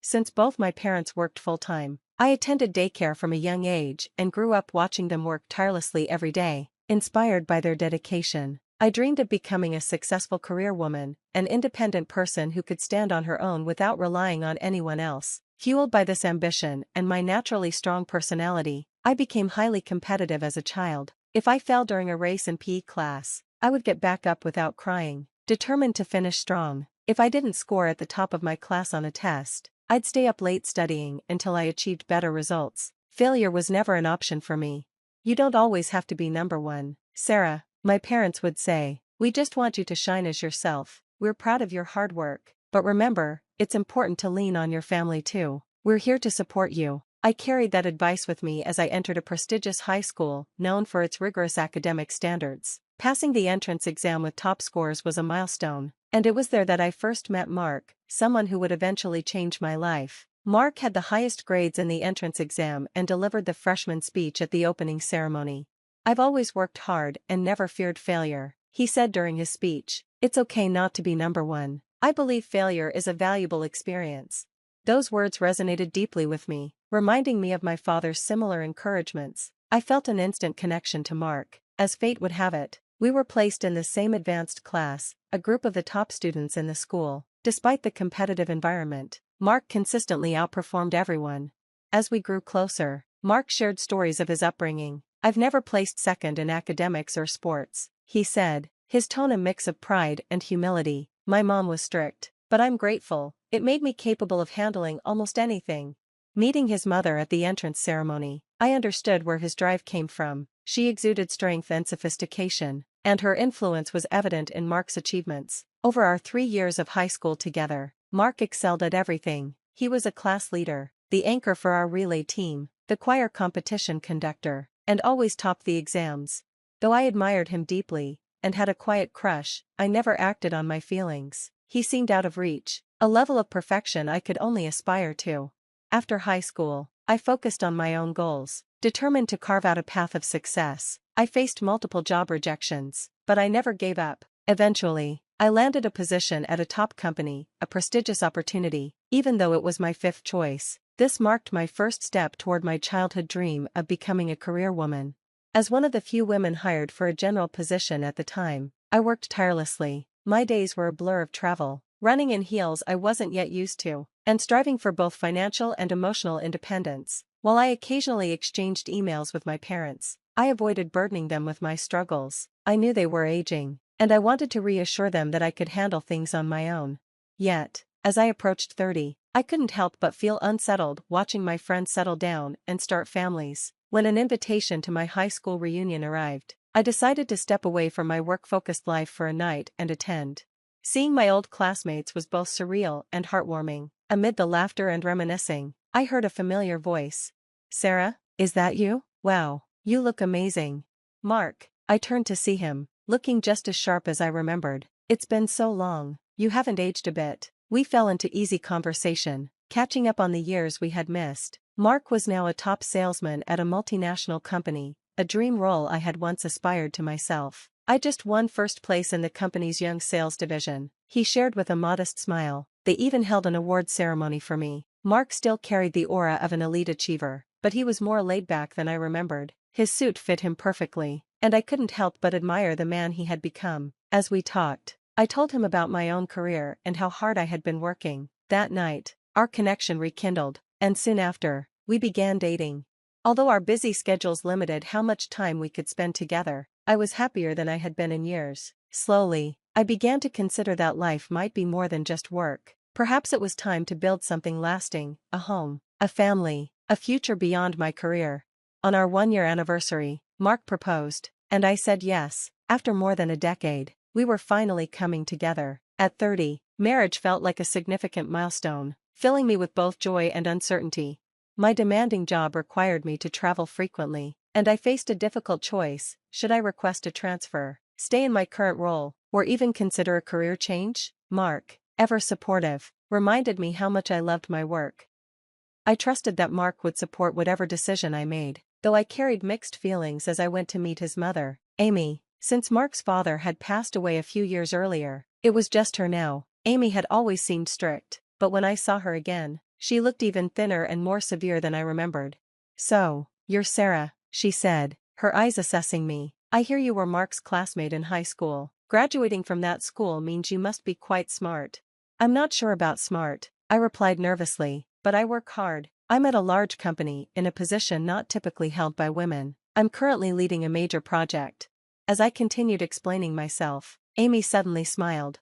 since both my parents worked full-time. I attended daycare from a young age and grew up watching them work tirelessly every day, inspired by their dedication. I dreamed of becoming a successful career woman, an independent person who could stand on her own without relying on anyone else. Fueled by this ambition and my naturally strong personality, I became highly competitive as a child. If I fell during a race in PE class, I would get back up without crying, determined to finish strong. If I didn't score at the top of my class on a test, I'd stay up late studying until I achieved better results. Failure was never an option for me. You don't always have to be number one, Sarah, my parents would say. We just want you to shine as yourself. We're proud of your hard work, but remember, it's important to lean on your family too. We're here to support you. I carried that advice with me as I entered a prestigious high school known for its rigorous academic standards. Passing the entrance exam with top scores was a milestone, and it was there that I first met Mark, someone who would eventually change my life. Mark had the highest grades in the entrance exam and delivered the freshman speech at the opening ceremony. I've always worked hard and never feared failure, he said during his speech. It's okay not to be number one. I believe failure is a valuable experience. Those words resonated deeply with me, reminding me of my father's similar encouragements. I felt an instant connection to Mark. As fate would have it, we were placed in the same advanced class, a group of the top students in the school. Despite the competitive environment, Mark consistently outperformed everyone. As we grew closer, Mark shared stories of his upbringing. I've never placed second in academics or sports, he said, his tone a mix of pride and humility. My mom was strict, but I'm grateful. It made me capable of handling almost anything. Meeting his mother at the entrance ceremony, I understood where his drive came from. She exuded strength and sophistication, and her influence was evident in Mark's achievements. Over our 3 years of high school together, Mark excelled at everything. He was a class leader, the anchor for our relay team, the choir competition conductor, and always topped the exams. Though I admired him deeply, and had a quiet crush, I never acted on my feelings. He seemed out of reach, a level of perfection I could only aspire to. After high school, I focused on my own goals, determined to carve out a path of success. I faced multiple job rejections, but I never gave up. Eventually, I landed a position at a top company, a prestigious opportunity, even though it was my 5th choice. This marked my first step toward my childhood dream of becoming a career woman. As one of the few women hired for a general position at the time, I worked tirelessly. My days were a blur of travel, running in heels I wasn't yet used to, and striving for both financial and emotional independence. While I occasionally exchanged emails with my parents, I avoided burdening them with my struggles. I knew they were aging, and I wanted to reassure them that I could handle things on my own. Yet, as I approached 30, I couldn't help but feel unsettled watching my friends settle down and start families. When an invitation to my high school reunion arrived, I decided to step away from my work-focused life for a night and attend. Seeing my old classmates was both surreal and heartwarming. Amid the laughter and reminiscing, I heard a familiar voice. Sarah, is that you? Wow, you look amazing. Mark, I turned to see him, looking just as sharp as I remembered. It's been so long, you haven't aged a bit. We fell into easy conversation, catching up on the years we had missed. Mark was now a top salesman at a multinational company, a dream role I had once aspired to myself. I just won first place in the company's young sales division, he shared with a modest smile. They even held an award ceremony for me. Mark still carried the aura of an elite achiever, but he was more laid back than I remembered. His suit fit him perfectly, and I couldn't help but admire the man he had become. As we talked, I told him about my own career and how hard I had been working. That night, our connection rekindled, and soon after, we began dating. Although our busy schedules limited how much time we could spend together, I was happier than I had been in years. Slowly, I began to consider that life might be more than just work. Perhaps it was time to build something lasting, a home, a family, a future beyond my career. On our 1-year anniversary, Mark proposed, and I said yes. After more than a decade, we were finally coming together. At 30, marriage felt like a significant milestone, filling me with both joy and uncertainty. My demanding job required me to travel frequently, and I faced a difficult choice: should I request a transfer, stay in my current role, or even consider a career change? Mark, ever supportive, reminded me how much I loved my work. I trusted that Mark would support whatever decision I made, though I carried mixed feelings as I went to meet his mother, Amy. Since Mark's father had passed away a few years earlier, it was just her now. Amy had always seemed strict, but when I saw her again, She looked even thinner and more severe than I remembered. "So, you're Sarah," she said, her eyes assessing me. "I hear you were Mark's classmate in high school. Graduating from that school means you must be quite smart." "I'm not sure about smart," I replied nervously, "but I work hard. I'm at a large company in a position not typically held by women. I'm currently leading a major project." As I continued explaining myself, Amy suddenly smiled.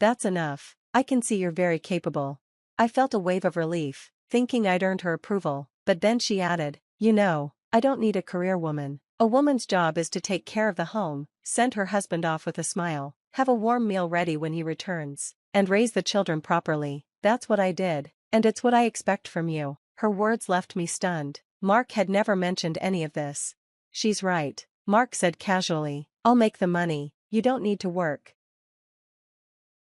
That's enough. I can see you're very capable." I felt a wave of relief, thinking I'd earned her approval, but then she added, "You know, I don't need a career woman. A woman's job is to take care of the home, send her husband off with a smile, have a warm meal ready when he returns, and raise the children properly. That's what I did, and it's what I expect from you." Her words left me stunned. Mark had never mentioned any of this. "She's right," Mark said casually. "I'll make the money, you don't need to work."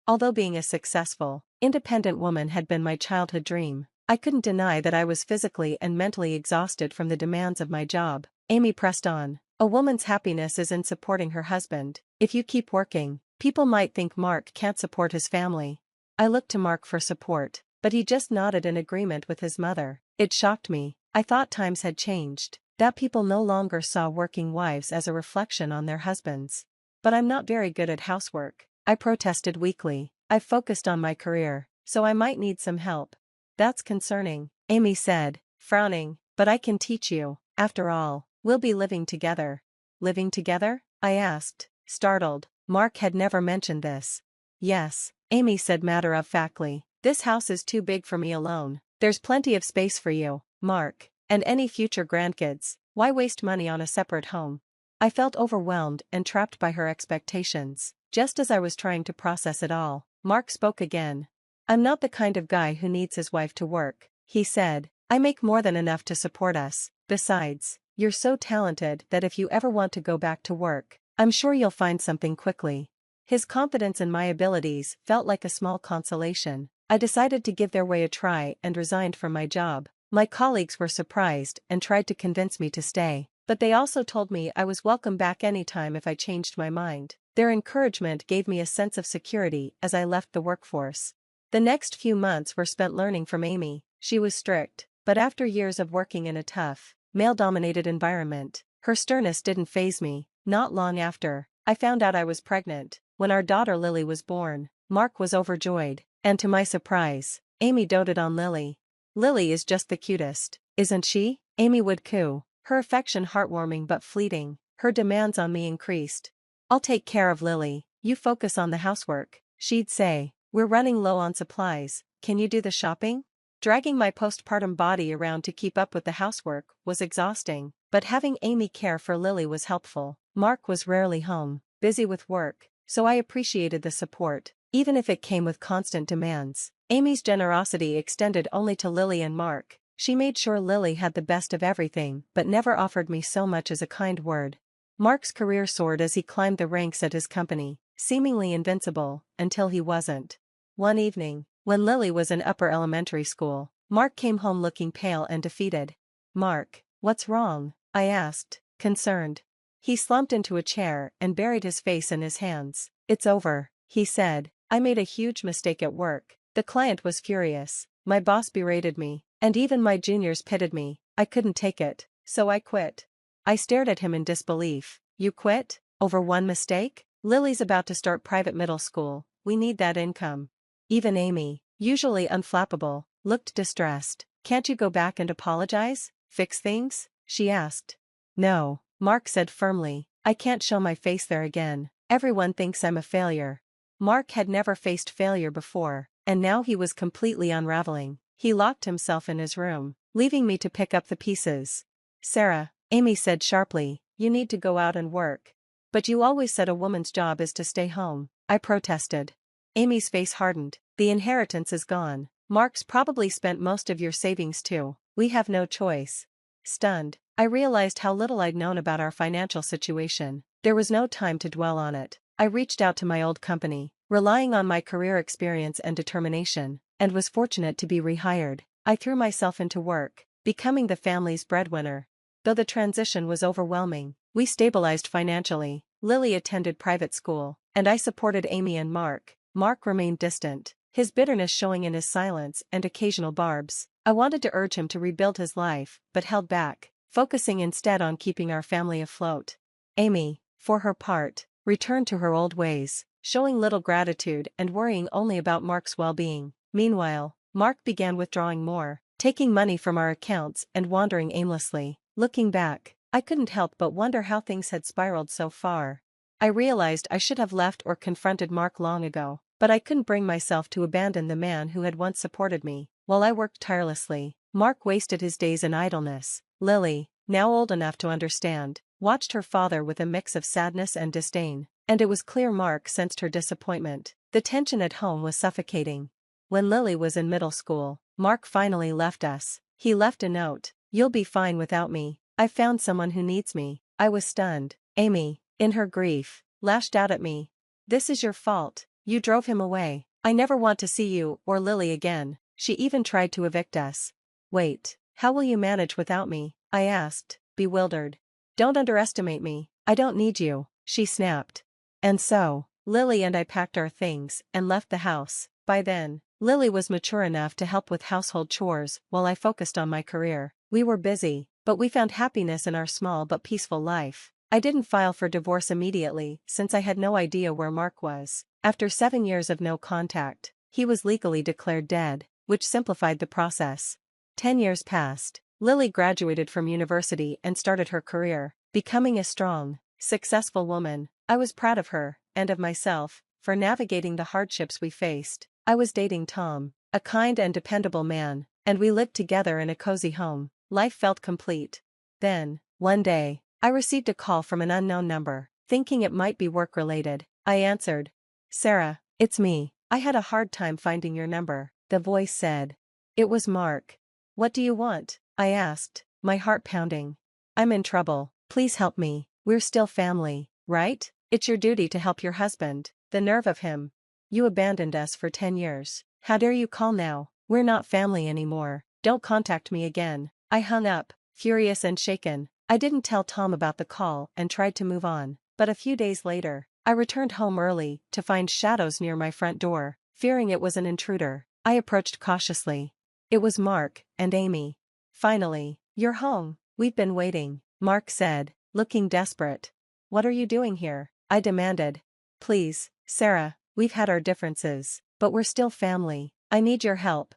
Although being a successful, independent woman had been my childhood dream, I couldn't deny that I was physically and mentally exhausted from the demands of my job. Amy pressed on. "A woman's happiness is in supporting her husband. If you keep working, people might think Mark can't support his family." I looked to Mark for support, but he just nodded in agreement with his mother. It shocked me. I thought times had changed, that people no longer saw working wives as a reflection on their husbands. "But I'm not very good at housework," I protested weakly. "I've focused on my career, so I might need some help." "That's concerning," Amy said, frowning, "but I can teach you. After all, we'll be living together." "Living together?" I asked, startled. Mark had never mentioned this. "Yes," Amy said matter-of-factly. "This house is too big for me alone. There's plenty of space for you, Mark, and any future grandkids. Why waste money on a separate home?" I felt overwhelmed and trapped by her expectations. Just as I was trying to process it all, Mark spoke again. "I'm not the kind of guy who needs his wife to work," he said. "I make more than enough to support us. Besides, you're so talented that if you ever want to go back to work, I'm sure you'll find something quickly." His confidence in my abilities felt like a small consolation. I decided to give their way a try and resigned from my job. My colleagues were surprised and tried to convince me to stay, but they also told me I was welcome back anytime if I changed my mind. Their encouragement gave me a sense of security as I left the workforce. The next few months were spent learning from Amy. She was strict, but after years of working in a tough, male-dominated environment, her sternness didn't faze me. Not long after, I found out I was pregnant. When our daughter Lily was born, Mark was overjoyed, and to my surprise, Amy doted on Lily. "Lily is just the cutest, isn't she?" Amy would coo, her affection heartwarming but fleeting. Her demands on me increased. "I'll take care of Lily, you focus on the housework," she'd say. "We're running low on supplies, can you do the shopping?" Dragging my postpartum body around to keep up with the housework was exhausting, but having Amy care for Lily was helpful. Mark was rarely home, busy with work, so I appreciated the support, even if it came with constant demands. Amy's generosity extended only to Lily and Mark. She made sure Lily had the best of everything but never offered me so much as a kind word. Mark's career soared as he climbed the ranks at his company, seemingly invincible, until he wasn't. One evening, when Lily was in upper elementary school, Mark came home looking pale and defeated. "Mark, what's wrong?" I asked, concerned. He slumped into a chair and buried his face in his hands. "It's over," he said. "I made a huge mistake at work. The client was furious, my boss berated me, and even my juniors pitted me. I couldn't take it, so I quit." I stared at him in disbelief. "You quit? Over one mistake? Lily's about to start private middle school, we need that income." Even Amy, usually unflappable, looked distressed. "Can't you go back and apologize? Fix things?" she asked. "No," Mark said firmly, "I can't show my face there again. Everyone thinks I'm a failure." Mark had never faced failure before, and now he was completely unraveling. He locked himself in his room, leaving me to pick up the pieces. "Sarah," Amy said sharply, "you need to go out and work." "But you always said a woman's job is to stay home," I protested. Amy's face hardened. "The inheritance is gone. Mark's probably spent most of your savings too. We have no choice." Stunned, I realized how little I'd known about our financial situation. There was no time to dwell on it. I reached out to my old company, relying on my career experience and determination, and was fortunate to be rehired. I threw myself into work, becoming the family's breadwinner. Though the transition was overwhelming, we stabilized financially. Lily attended private school, and I supported Amy and Mark. Mark remained distant, his bitterness showing in his silence and occasional barbs. I wanted to urge him to rebuild his life, but held back, focusing instead on keeping our family afloat. Amy, for her part, returned to her old ways, showing little gratitude and worrying only about Mark's well-being. Meanwhile, Mark began withdrawing more, taking money from our accounts and wandering aimlessly. Looking back, I couldn't help but wonder how things had spiraled so far. I realized I should have left or confronted Mark long ago, but I couldn't bring myself to abandon the man who had once supported me. While I worked tirelessly, Mark wasted his days in idleness. Lily, now old enough to understand, watched her father with a mix of sadness and disdain, and it was clear Mark sensed her disappointment. The tension at home was suffocating. When Lily was in middle school, Mark finally left us. He left a note, "You'll be fine without me. I found someone who needs me." I was stunned. Amy, in her grief, lashed out at me. "This is your fault. You drove him away. I never want to see you or Lily again." She even tried to evict us. "Wait, how will you manage without me?" I asked, bewildered. "Don't underestimate me. I don't need you," she snapped. And so, Lily and I packed our things and left the house. By then, Lily was mature enough to help with household chores while I focused on my career. We were busy, but we found happiness in our small but peaceful life. I didn't file for divorce immediately since I had no idea where Mark was. After 7 years of no contact, he was legally declared dead, which simplified the process. 10 years passed. Lily graduated from university and started her career, becoming a strong, successful woman. I was proud of her, and of myself, for navigating the hardships we faced. I was dating Tom, a kind and dependable man, and we lived together in a cozy home. Life felt complete. Then, one day, I received a call from an unknown number. Thinking it might be work-related, I answered. "Sarah, it's me. I had a hard time finding your number," the voice said. It was Mark. "What do you want?" I asked, my heart pounding. "I'm in trouble. Please help me. We're still family, right? It's your duty to help your husband." The nerve of him. "You abandoned us for 10 years. How dare you call now? We're not family anymore. Don't contact me again." I hung up, furious and shaken. I didn't tell Tom about the call and tried to move on, but a few days later, I returned home early to find shadows near my front door. Fearing it was an intruder, I approached cautiously. It was Mark and Amy. "Finally, you're home. We've been waiting," Mark said, looking desperate. "What are you doing here?" I demanded. "Please, Sarah, we've had our differences, but we're still family. I need your help."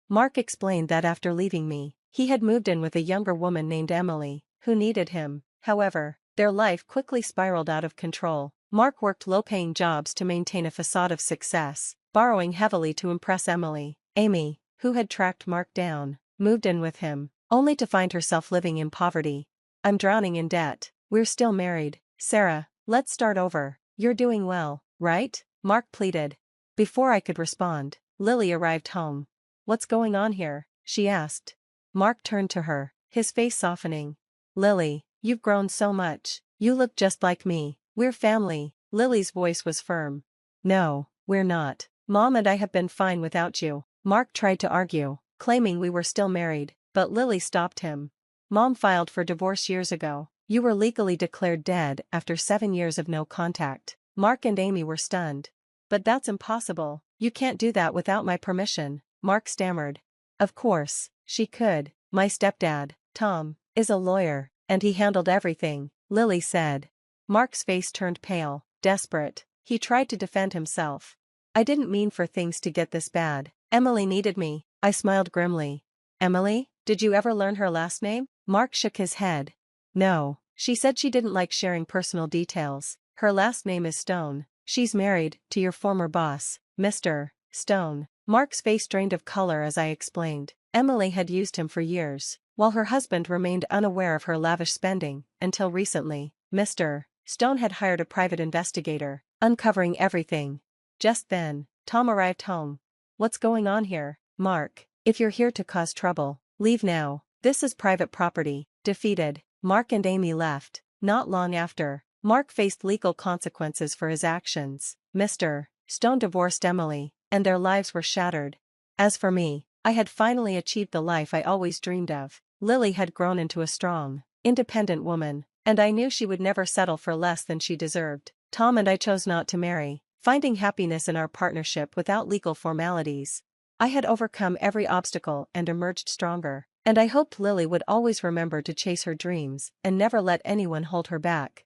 Mark explained that after leaving me, he had moved in with a younger woman named Emily, who needed him. However, their life quickly spiraled out of control. Mark worked low-paying jobs to maintain a facade of success, borrowing heavily to impress Emily. Amy, who had tracked Mark down, moved in with him, only to find herself living in poverty. "I'm drowning in debt. We're still married. Sarah, let's start over. You're doing well, right?" Mark pleaded. Before I could respond, Lily arrived home. "What's going on here?" she asked. Mark turned to her, his face softening. "Lily, you've grown so much. You look just like me. We're family." Lily's voice was firm. "No, we're not. Mom and I have been fine without you." Mark tried to argue, claiming we were still married, but Lily stopped him. "Mom filed for divorce years ago. You were legally declared dead after 7 years of no contact." Mark and Amy were stunned. "But that's impossible. You can't do that without my permission," Mark stammered. "Of course, she could. My stepdad, Tom, is a lawyer, and he handled everything," Lily said. Mark's face turned pale, desperate. He tried to defend himself. "I didn't mean for things to get this bad. Emily needed me." I smiled grimly. "Emily? Did you ever learn her last name?" Mark shook his head. "No, she said she didn't like sharing personal details. Her last name is Stone. She's married to your former boss, Mr. Stone." Mark's face drained of color as I explained. Emily had used him for years, while her husband remained unaware of her lavish spending, until recently. Mr. Stone had hired a private investigator, uncovering everything. Just then, Tom arrived home. "What's going on here, Mark? If you're here to cause trouble, leave now. This is private property." Defeated, Mark and Amy left. Not long after, Mark faced legal consequences for his actions. Mr. Stone divorced Emily, and their lives were shattered. As for me, I had finally achieved the life I always dreamed of. Lily had grown into a strong, independent woman, and I knew she would never settle for less than she deserved. Tom and I chose not to marry. finding happiness in our partnership without legal formalities. I had overcome every obstacle and emerged stronger, and I hoped Lily would always remember to chase her dreams and never let anyone hold her back.